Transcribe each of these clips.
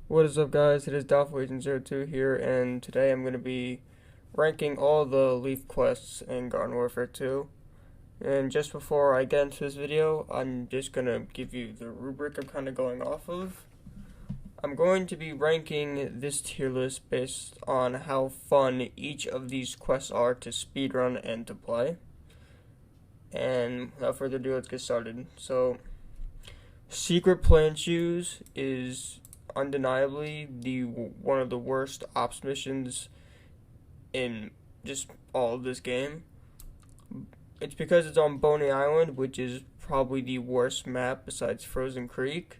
What is up, guys? It is Agent02 here, and today I'm going to be ranking all the L.E.A.F quests in Garden Warfare 2. And just before I get into this video, I'm just going to give you the rubric I'm kind of going off of. I'm going to be ranking this tier list based on how fun each of these quests are to speedrun and to play. And without further ado, let's get started. So, Secret Plant Shoes is undeniably one of the worst ops missions in just all of this game. It's because it's on Boney Island, which is probably the worst map besides Frozen Creek,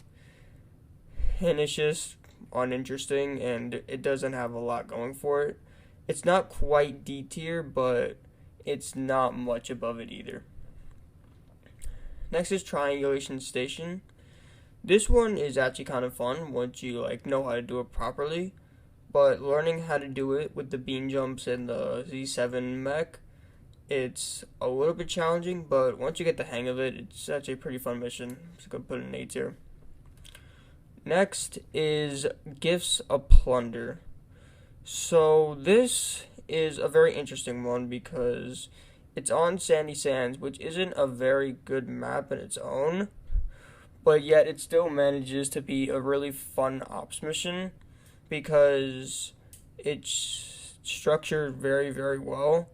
and it's just uninteresting and it doesn't have a lot going for it. It's not quite D tier, but it's not much above it either. Next is Triangulation Station. This one is actually kind of fun once you know how to do it properly, but learning how to do it with the beam jumps and the Z7 mech, it's a little bit challenging, but once you get the hang of it, it's actually a pretty fun mission. So go put an A tier. Next is Gifts of Plunder. So this is a very interesting one because it's on Sandy Sands, which isn't a very good map in its own, but yet it still manages to be a really fun ops mission because it's structured very, very well,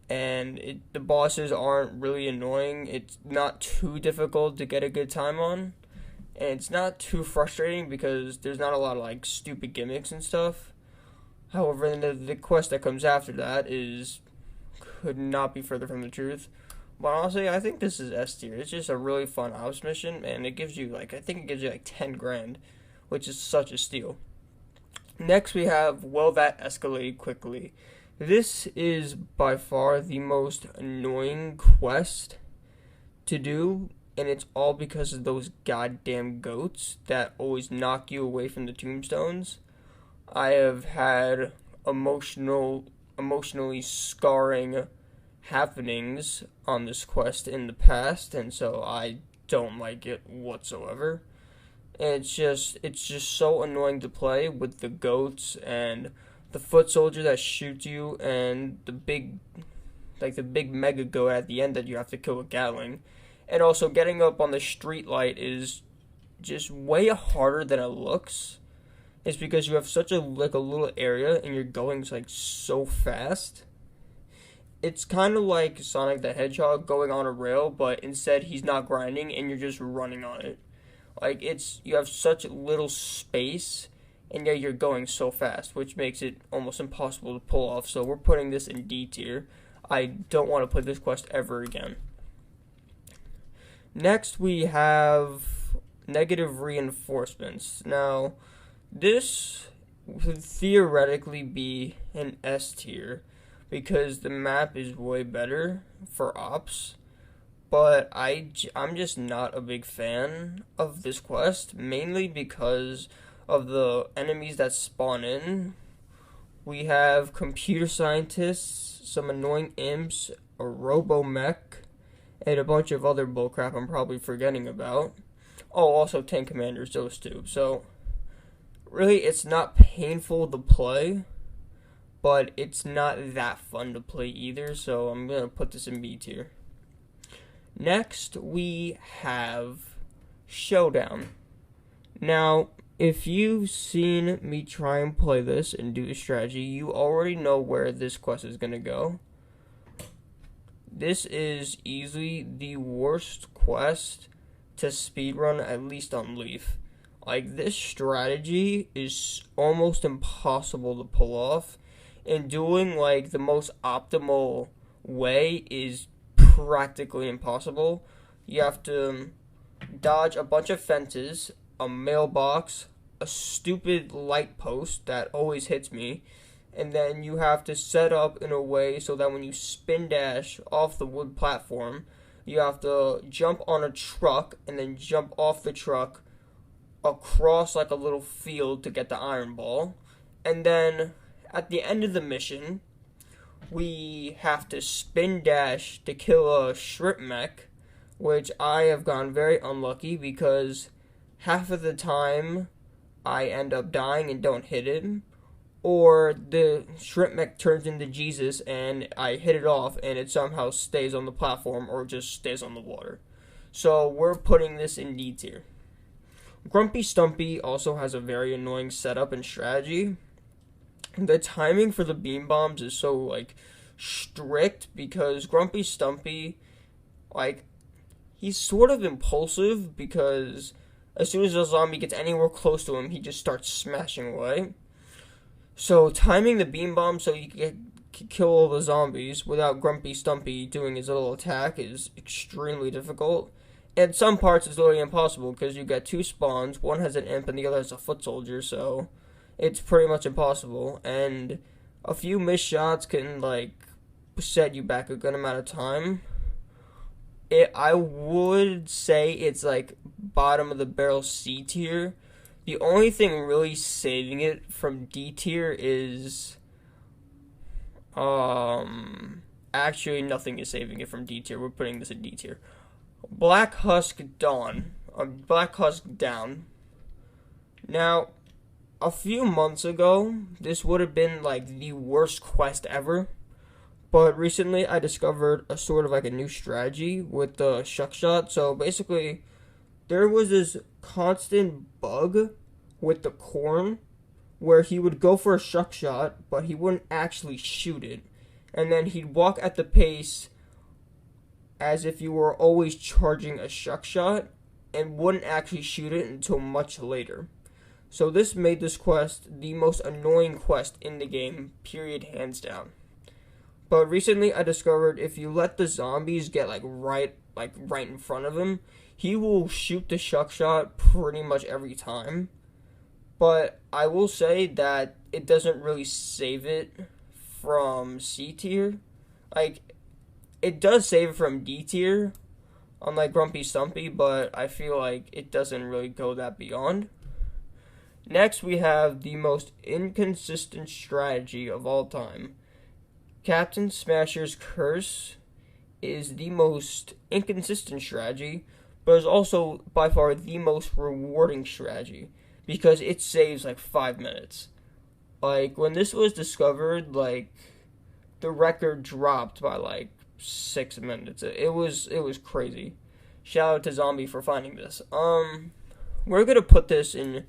and the bosses aren't really annoying. It's not too difficult to get a good time on, and it's not too frustrating because there's not a lot of stupid gimmicks and stuff. However, the quest that comes after that could not be further from the truth. But honestly, I think this is S tier. It's just a really fun ops mission, and it gives you I think it gives you 10 grand, which is such a steal. Next we have Well That Escalated Quickly. This is by far the most annoying quest to do, and it's all because of those goddamn goats that always knock you away from the tombstones. I have had emotionally scarring happenings on this quest in the past, and so I don't like it whatsoever. And it's just so annoying to play with the goats and the foot soldier that shoots you and the big mega goat at the end that you have to kill with Gatling. And also getting up on the street light is just way harder than it looks. It's because you have such a little area and you're going so fast. It's kind of like Sonic the Hedgehog going on a rail, but instead he's not grinding and you're just running on it. You have such little space, and yet you're going so fast, which makes it almost impossible to pull off. So we're putting this in D tier. I don't want to play this quest ever again. Next we have Negative Reinforcements. Now, this would theoretically be an S tier, because the map is way better for ops, but I'm just not a big fan of this quest, mainly because of the enemies that spawn in. We have computer scientists, some annoying imps, a robo-mech, and a bunch of other bullcrap I'm probably forgetting about. Oh, also tank commanders, those two. So, really, it's not painful to play, but it's not that fun to play either, so I'm going to put this in B tier. Next, we have Showdown. Now, if you've seen me try and play this and do the strategy, you already know where this quest is going to go. This is easily the worst quest to speedrun, at least on L.E.A.F. This strategy is almost impossible to pull off, and doing the most optimal way is practically impossible. You have to dodge a bunch of fences, a mailbox, a stupid light post that always hits me, and then you have to set up in a way so that when you spin dash off the wood platform, you have to jump on a truck and then jump off the truck across a little field to get the iron ball, and then at the end of the mission, we have to spin dash to kill a shrimp mech, which I have gone very unlucky because half of the time I end up dying and don't hit him, or the shrimp mech turns into Jesus and I hit it off and it somehow stays on the platform or just stays on the water. So we're putting this in D tier. Grumpy Stumpy also has a very annoying setup and strategy. The timing for the beam bombs is so like strict because Grumpy Stumpy, like, he's sort of impulsive because as soon as a zombie gets anywhere close to him, he just starts smashing away. So timing the beam bomb so you can kill all the zombies without Grumpy Stumpy doing his little attack is extremely difficult. And some parts it's literally impossible because you got two spawns, one has an imp and the other has a foot soldier, so it's pretty much impossible. And a few missed shots can like set you back a good amount of time. I would say it's like bottom of the barrel C tier. The only thing really saving it from D tier is actually nothing is saving it from D tier. We're putting this in D tier. Black Husk Dawn. Black Husk Down. Now, a few months ago, this would have been like the worst quest ever. But recently I discovered a sort of like a new strategy with the shuck shot. So basically, there was this constant bug with the corn where he would go for a shuck shot, but he wouldn't actually shoot it. And then he'd walk at the pace as if you were always charging a shuck shot and wouldn't actually shoot it until much later. So this made this quest the most annoying quest in the game, period, hands down. But recently I discovered if you let the zombies get right in front of him, he will shoot the shuck shot pretty much every time. But I will say that it doesn't really save it from C tier. Like, it does save it from D tier, unlike Grumpy Stumpy, but I feel like it doesn't really go that beyond. Next, we have the most inconsistent strategy of all time. Captain Smasher's Curse is the most inconsistent strategy, but is also by far the most rewarding strategy because it saves like 5 minutes. Like, when this was discovered, like, the record dropped by like 6 minutes. It was crazy. Shout out to Zombie for finding this. We're gonna put this in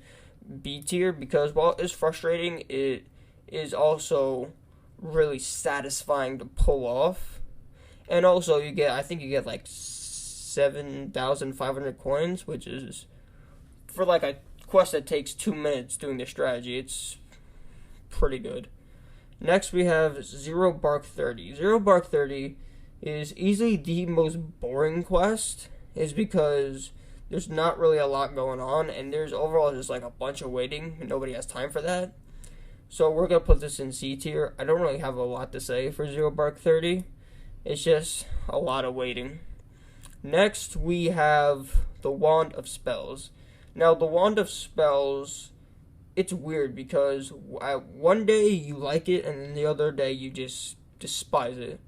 B tier because while it's frustrating, it is also really satisfying to pull off. And also I think you get like 7,500 coins, which is for like a quest that takes 2 minutes doing this strategy. It's pretty good. Next we have Zero Bark 30. Zero Bark 30 is easily the most boring quest, is because there's not really a lot going on and there's overall just like a bunch of waiting and nobody has time for that. So we're going to put this in C tier. I don't really have a lot to say for Zero Bark 30. It's just a lot of waiting. Next, we have the Wand of Spells. Now, the Wand of Spells, it's weird because one day you like it and then the other day you just despise it.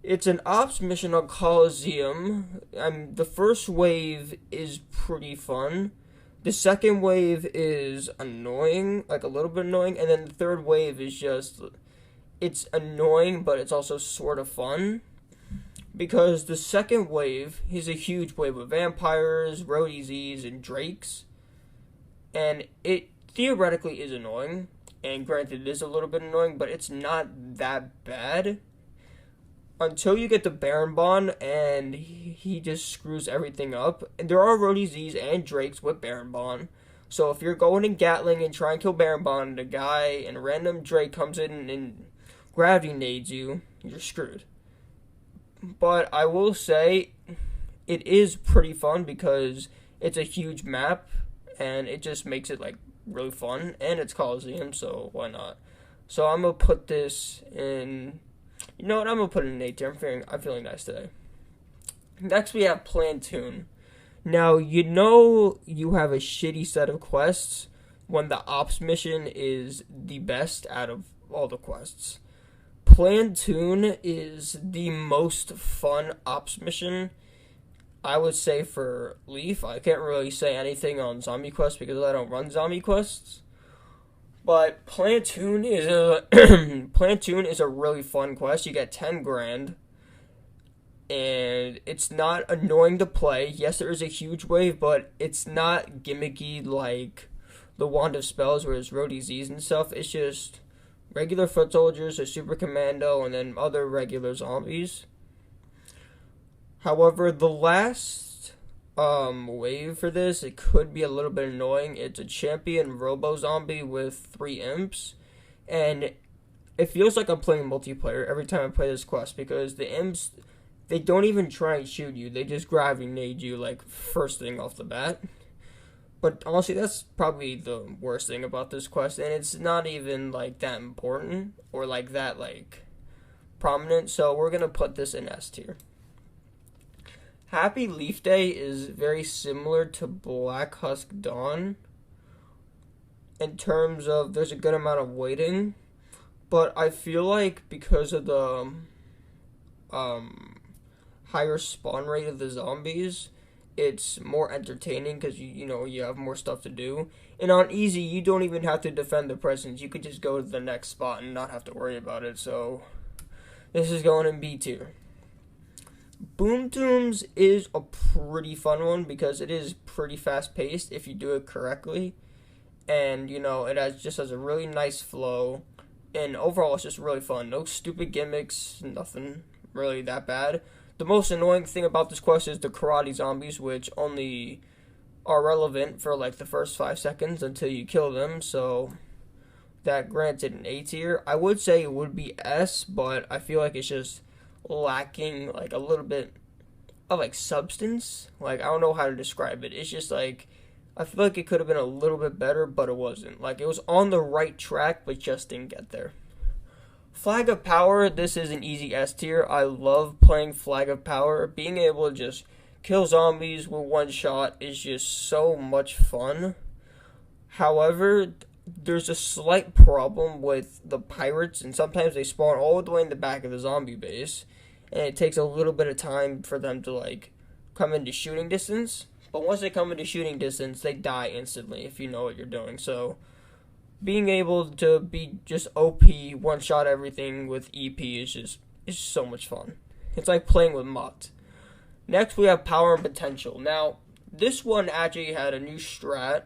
It's an ops mission on Coliseum. The first wave is pretty fun. The second wave is annoying, like a little bit annoying, and then the third wave is just, it's annoying, but it's also sort of fun. Because the second wave is a huge wave of vampires, roadies, and drakes. And it theoretically is annoying, and granted it is a little bit annoying, but it's not that bad. Until you get to Baron Bond, and he just screws everything up. And there are roadies and drakes with Baron Bond. So if you're going in Gatling and trying to kill Baron Bond, and a guy and a random drake comes in and gravity nades you, you're screwed. But I will say, it is pretty fun because it's a huge map, and it just makes it like really fun. And it's Coliseum, so why not? So I'm gonna put this in. You know what? I'm gonna put it in A tier. I'm feeling nice today. Next, we have Plantoon. Now, you know you have a shitty set of quests when the ops mission is the best out of all the quests. Plantoon is the most fun ops mission I would say for L.E.A.F, I can't really say anything on Zombie Quest because I don't run Zombie Quests. But Platoon is a Platoon is a really fun quest. You get 10 grand, and it's not annoying to play. Yes, there is a huge wave, but it's not gimmicky like the Wand of Spells where it's road Z's and stuff. It's just regular foot soldiers, a super commando, and then other regular zombies. However, the last wave for this, it could be a little bit annoying. It's a champion robo zombie with 3 imps, and it feels like I'm playing multiplayer every time I play this quest because the imps, they don't even try and shoot you. They just grenade you like first thing off the bat. But honestly, that's probably the worst thing about this quest, and it's not even like that important or like that like prominent. So we're gonna put this in S tier. Happy Leaf Day is very similar to Black Husk Dawn in terms of there's a good amount of waiting, but I feel like because of the higher spawn rate of the zombies, it's more entertaining because you have more stuff to do. And on easy, you don't even have to defend the presence. You could just go to the next spot and not have to worry about it. So this is going in B tier. Boom Tombs is a pretty fun one because it is pretty fast paced if you do it correctly, and it just has a really nice flow, and overall it's just really fun. No stupid gimmicks, nothing really that bad. The most annoying thing about this quest is the karate zombies, which only are relevant for like the first 5 seconds until you kill them, so that granted an A tier. I would say it would be S, but I feel like it's just lacking like a little bit of like substance. Like, I don't know how to describe it. It's just like I feel like it could have been a little bit better, but it wasn't. Like, it was on the right track, but just didn't get there. Flag of Power, this is an easy S tier. I love playing Flag of Power. Being able to just kill zombies with one shot is just so much fun. However, there's a slight problem with the pirates, and sometimes they spawn all the way in the back of the zombie base, and it takes a little bit of time for them to like come into shooting distance. But once they come into shooting distance, they die instantly if you know what you're doing. So being able to be just OP, one shot everything with EP is just so much fun. It's like playing with mods. Next we have Power and Potential. Now this one actually had a new strat.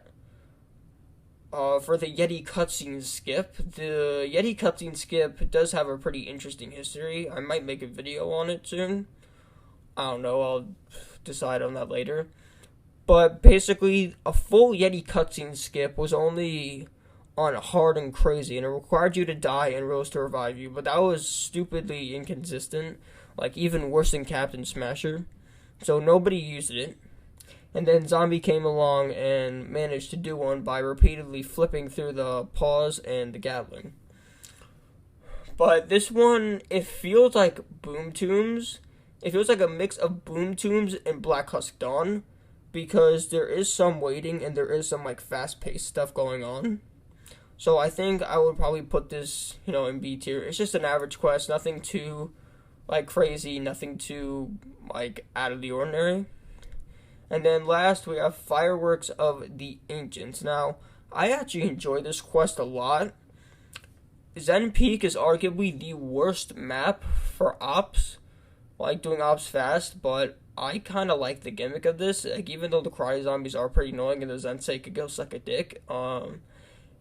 For the Yeti cutscene skip. The Yeti cutscene skip does have a pretty interesting history. I might make a video on it soon. I don't know, I'll decide on that later. But basically, a full Yeti cutscene skip was only on hard and crazy, and it required you to die and Rose to revive you. But that was stupidly inconsistent, like even worse than Captain Smasher. So nobody used it. And then Zombie came along and managed to do one by repeatedly flipping through the pause and the Gatling. But this one, it feels like Boom Tombs. It feels like a mix of Boom Tombs and Black Husk Dawn, because there is some waiting and there is some like fast-paced stuff going on. So I think I would probably put this, in B tier. It's just an average quest, nothing too like crazy, nothing too like out of the ordinary. And then last, we have Fireworks of the Ancients. Now, I actually enjoy this quest a lot. Zen Peak is arguably the worst map for ops, like doing ops fast, but I kind of like the gimmick of this. Like, even though the karate zombies are pretty annoying and the Zensei could go suck a dick,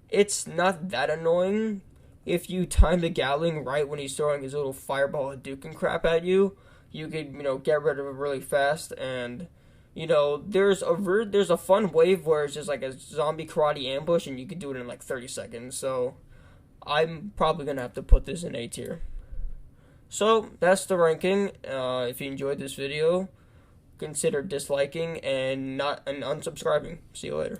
it's not that annoying if you time the Gatling right when he's throwing his little fireball Hadouken crap at you. You could, get rid of it really fast, and there's a fun wave where it's just like a zombie karate ambush, and you can do it in like 30 seconds. So I'm probably going to have to put this in A tier. So that's the ranking. If you enjoyed this video, consider disliking and unsubscribing. See you later.